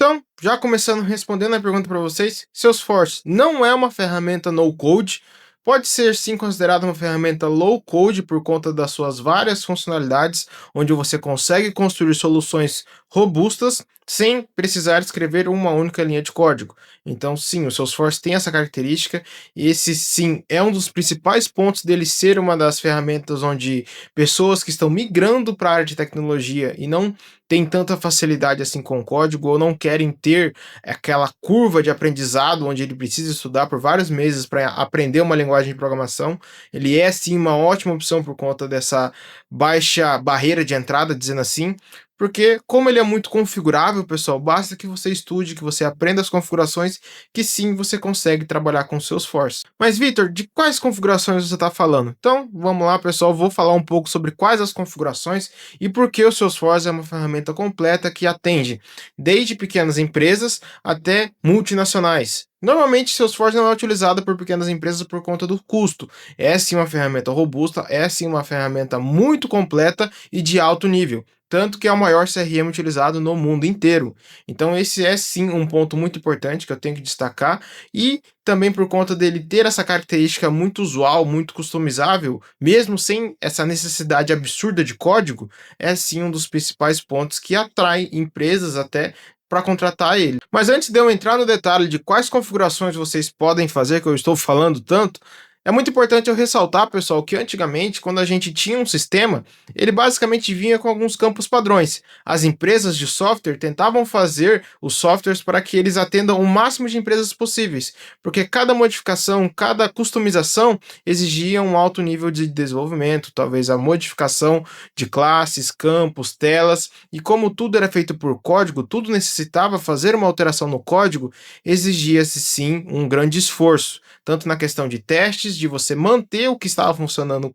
Então, já começando respondendo a pergunta para vocês, Salesforce não é uma ferramenta no-code, pode ser sim considerada uma ferramenta low-code por conta das suas várias funcionalidades, onde você consegue construir soluções robustas sem precisar escrever uma única linha de código. Então, sim, o Salesforce tem essa característica, e esse sim é um dos principais pontos dele ser uma das ferramentas onde pessoas que estão migrando para a área de tecnologia e não têm tanta facilidade assim com o código ou não querem ter aquela curva de aprendizado onde ele precisa estudar por vários meses para aprender uma linguagem de programação. Ele é sim uma ótima opção por conta dessa baixa barreira de entrada, dizendo assim, porque como ele é muito configurável, pessoal, basta que você estude, que você aprenda as configurações, que sim você consegue trabalhar com seus Salesforce. Mas Vitor, de quais configurações você está falando? Então vamos lá, pessoal, vou falar um pouco sobre quais as configurações e por que o Salesforce é uma ferramenta completa que atende desde pequenas empresas até multinacionais. Normalmente, Salesforce não é utilizado por pequenas empresas por conta do custo. É sim uma ferramenta robusta, é sim uma ferramenta muito completa e de alto nível. Tanto que é o maior CRM utilizado no mundo inteiro. Então, esse é sim um ponto muito importante que eu tenho que destacar. E também por conta dele ter essa característica muito usual, muito customizável, mesmo sem essa necessidade absurda de código, é sim um dos principais pontos que atrai empresas até para contratar ele. Mas antes de eu entrar no detalhe de quais configurações vocês podem fazer, que eu estou falando tanto, é muito importante eu ressaltar, pessoal, que antigamente, quando a gente tinha um sistema, ele basicamente vinha com alguns campos padrões. As empresas de software tentavam fazer os softwares para que eles atendam o máximo de empresas possíveis, porque cada modificação, cada customização exigia um alto nível de desenvolvimento, talvez a modificação de classes, campos, telas, e como tudo era feito por código, tudo necessitava fazer uma alteração no código, exigia-se sim um grande esforço, tanto na questão de testes, de você manter o que estava funcionando,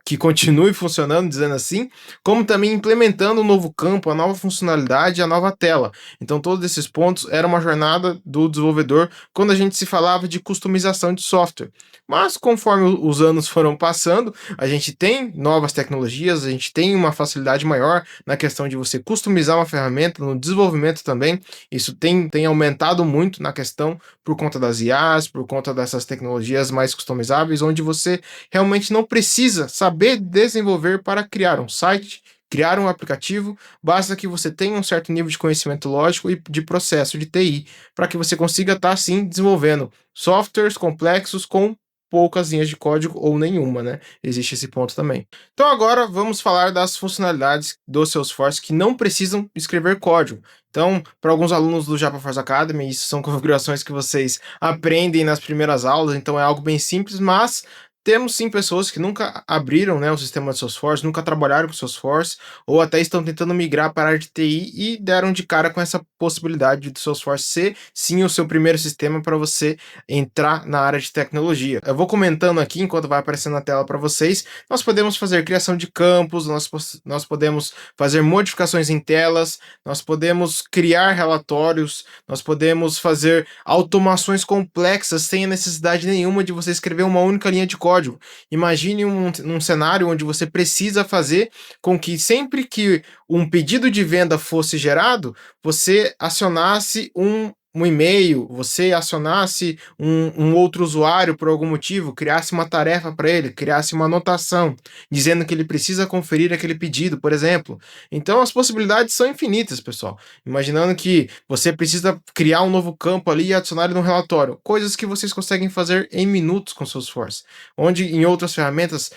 que continue funcionando, dizendo assim, como também implementando um novo campo, a nova funcionalidade, a nova tela. Então, todos esses pontos era uma jornada do desenvolvedor quando a gente se falava de customização de software. Mas conforme os anos foram passando, a gente tem novas tecnologias, a gente tem uma facilidade maior na questão de você customizar uma ferramenta, no desenvolvimento também. Isso tem aumentado muito na questão por conta das IAs, por conta dessas tecnologias mais customizáveis, onde você realmente não precisa saber desenvolver para criar um site, criar um aplicativo, basta que você tenha um certo nível de conhecimento lógico e de processo de TI, para que você consiga estar, sim, desenvolvendo softwares complexos com poucas linhas de código ou nenhuma, né? Existe esse ponto também. Então agora vamos falar das funcionalidades do Salesforce que não precisam escrever código. Então, para alguns alunos do Java Force Academy, isso são configurações que vocês aprendem nas primeiras aulas, então é algo bem simples, mas temos sim pessoas que nunca abriram, né, o sistema de Salesforce, nunca trabalharam com Salesforce, ou até estão tentando migrar para a área de TI e deram de cara com essa possibilidade do Salesforce ser sim o seu primeiro sistema para você entrar na área de tecnologia. Eu vou comentando aqui enquanto vai aparecendo na tela para vocês. Nós podemos fazer criação de campos, nós podemos fazer modificações em telas, nós podemos criar relatórios, nós podemos fazer automações complexas sem a necessidade nenhuma de você escrever uma única linha de código. Imagine um cenário onde você precisa fazer com que sempre que um pedido de venda fosse gerado, você acionasse um e-mail, você acionasse um outro usuário por algum motivo, criasse uma tarefa para ele, criasse uma anotação, dizendo que ele precisa conferir aquele pedido, por exemplo. Então as possibilidades são infinitas, pessoal. Imaginando que você precisa criar um novo campo ali e adicionar ele no relatório. Coisas que vocês conseguem fazer em minutos com Salesforce. Onde em outras ferramentas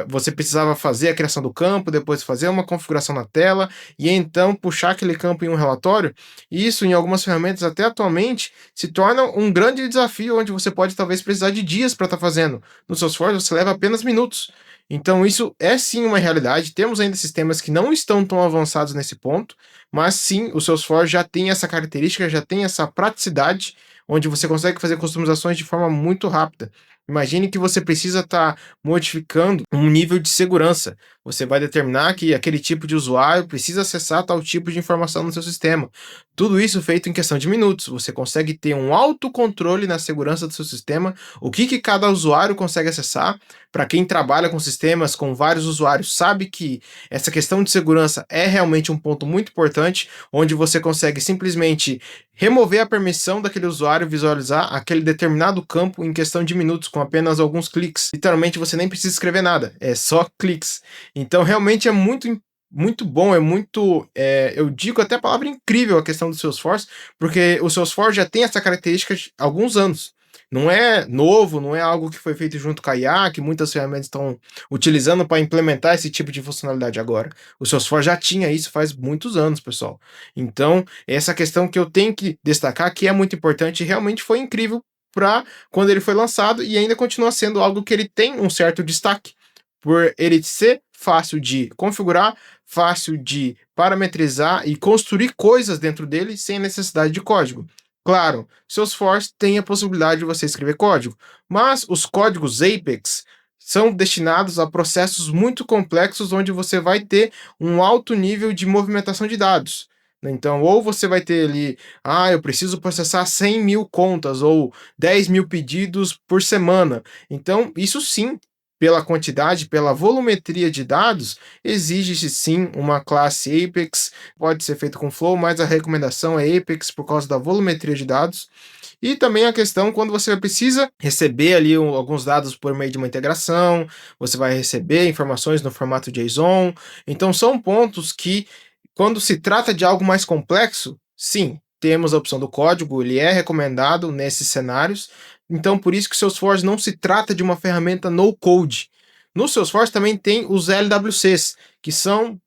você precisava fazer a criação do campo, depois fazer uma configuração na tela e então puxar aquele campo em um relatório. E isso em algumas ferramentas até atualmente se torna um grande desafio onde você pode talvez precisar de dias para estar fazendo. No Salesforce você leva apenas minutos. Então isso é sim uma realidade. Temos ainda sistemas que não estão tão avançados nesse ponto, mas sim, o Salesforce já tem essa característica, já tem essa praticidade, onde você consegue fazer customizações de forma muito rápida. Imagine que você precisa estar modificando um nível de segurança. Você vai determinar que aquele tipo de usuário precisa acessar tal tipo de informação no seu sistema. Tudo isso feito em questão de minutos. Você consegue ter um autocontrole na segurança do seu sistema, o que cada usuário consegue acessar. Para quem trabalha com sistemas com vários usuários, sabe que essa questão de segurança é realmente um ponto muito importante, onde você consegue simplesmente remover a permissão daquele usuário visualizar aquele determinado campo em questão de minutos, com apenas alguns cliques. Literalmente você nem precisa escrever nada, é só cliques. Então realmente é muito bom, eu digo até a palavra incrível a questão do Salesforce, porque o Salesforce já tem essa característica há alguns anos. Não é novo, não é algo que foi feito junto com a IA, que muitas ferramentas estão utilizando para implementar esse tipo de funcionalidade agora. O Salesforce já tinha isso faz muitos anos, pessoal. Então, essa questão que eu tenho que destacar, que é muito importante, realmente foi incrível para quando ele foi lançado e ainda continua sendo algo que ele tem um certo destaque, por ele ser fácil de configurar, fácil de parametrizar e construir coisas dentro dele sem necessidade de código. Claro, Salesforce tem a possibilidade de você escrever código, mas os códigos Apex são destinados a processos muito complexos onde você vai ter um alto nível de movimentação de dados. Então, ou você vai ter ali, eu preciso processar 100 mil contas ou 10 mil pedidos por semana. Então, isso sim, pela quantidade, pela volumetria de dados, exige sim uma classe Apex. Pode ser feito com Flow, mas a recomendação é Apex por causa da volumetria de dados. E também a questão quando você precisa receber ali alguns dados por meio de uma integração, você vai receber informações no formato JSON. Então são pontos que, quando se trata de algo mais complexo, sim, temos a opção do código, ele é recomendado nesses cenários. Então por isso que o Salesforce não se trata de uma ferramenta no code. No Salesforce também tem os LWCs, que são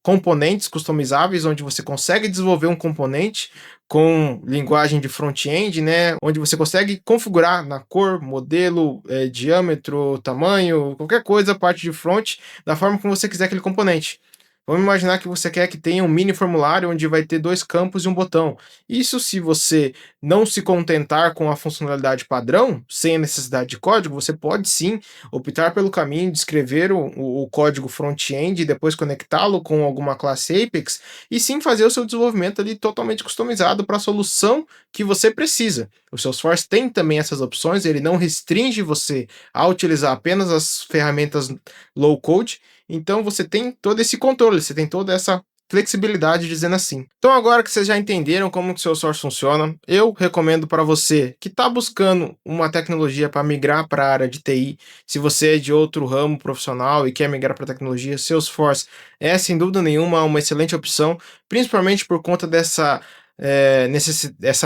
componentes customizáveis, onde você consegue desenvolver um componente com linguagem de front-end, né, onde você consegue configurar na cor, modelo, diâmetro, tamanho, qualquer coisa, parte de front, da forma como você quiser aquele componente. Vamos imaginar que você quer que tenha um mini formulário onde vai ter 2 campos e um botão. Isso, se você não se contentar com a funcionalidade padrão, sem a necessidade de código, você pode sim optar pelo caminho de escrever o código front-end e depois conectá-lo com alguma classe Apex e sim fazer o seu desenvolvimento ali totalmente customizado para a solução que você precisa. O Salesforce tem também essas opções, ele não restringe você a utilizar apenas as ferramentas low-code. Então você tem todo esse controle, você tem toda essa flexibilidade, dizendo assim. Então agora que vocês já entenderam como que o Salesforce funciona, eu recomendo para você que está buscando uma tecnologia para migrar para a área de TI, se você é de outro ramo profissional e quer migrar para tecnologia, Salesforce é sem dúvida nenhuma uma excelente opção, principalmente por conta essa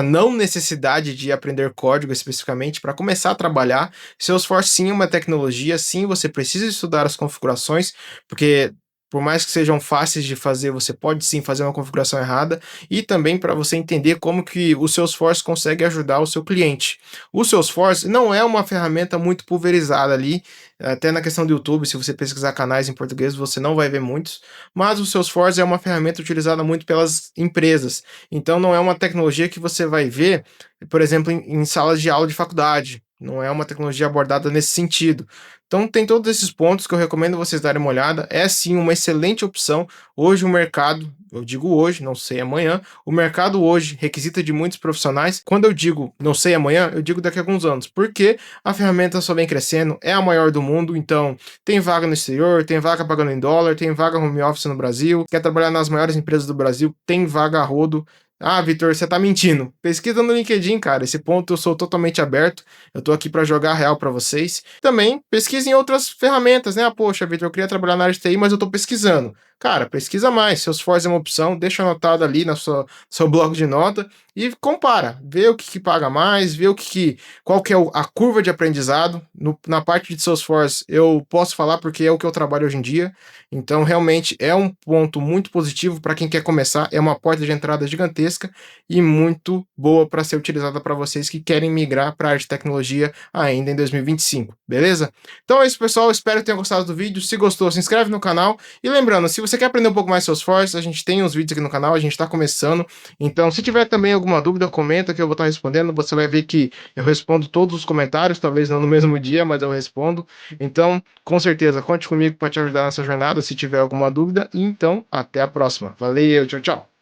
não necessidade de aprender código especificamente para começar a trabalhar. Salesforce sim é uma tecnologia, sim você precisa estudar as configurações, porque por mais que sejam fáceis de fazer, você pode sim fazer uma configuração errada, e também para você entender como que o Salesforce consegue ajudar o seu cliente. O Salesforce não é uma ferramenta muito pulverizada ali, até na questão do YouTube, se você pesquisar canais em português, você não vai ver muitos, mas o Salesforce é uma ferramenta utilizada muito pelas empresas, então não é uma tecnologia que você vai ver, por exemplo, em salas de aula de faculdade, não é uma tecnologia abordada nesse sentido. Então tem todos esses pontos que eu recomendo vocês darem uma olhada. É sim uma excelente opção. Hoje o mercado, eu digo hoje, não sei amanhã, o mercado hoje requisita de muitos profissionais. Quando eu digo não sei amanhã, eu digo daqui a alguns anos, porque a ferramenta só vem crescendo, é a maior do mundo, então tem vaga no exterior, tem vaga pagando em dólar, tem vaga home office no Brasil, quer trabalhar nas maiores empresas do Brasil, tem vaga a rodo. Ah, Vitor, você tá mentindo. Pesquisa no LinkedIn, cara. Esse ponto eu sou totalmente aberto. Eu tô aqui para jogar real para vocês. Também pesquise em outras ferramentas, né? Poxa, Vitor, eu queria trabalhar na área de TI, mas eu tô pesquisando. Cara, pesquisa mais. Salesforce é uma opção. Deixa anotado ali na seu bloco de nota e compara. Vê o que paga mais, vê qual que é a curva de aprendizado. Na parte de Salesforce, eu posso falar porque é o que eu trabalho hoje em dia. Então, realmente é um ponto muito positivo para quem quer começar. É uma porta de entrada gigantesca e muito boa para ser utilizada para vocês que querem migrar para a área de tecnologia ainda em 2025, beleza? Então é isso, pessoal. Espero que tenham gostado do vídeo. Se gostou, se inscreve no canal. E lembrando, se você quer aprender um pouco mais Salesforce, a gente tem uns vídeos aqui no canal, a gente está começando. Então, se tiver também alguma dúvida, comenta que eu vou estar respondendo. Você vai ver que eu respondo todos os comentários, talvez não no mesmo dia, mas eu respondo. Então, com certeza, conte comigo para te ajudar nessa jornada se tiver alguma dúvida. Então, até a próxima. Valeu, tchau, tchau.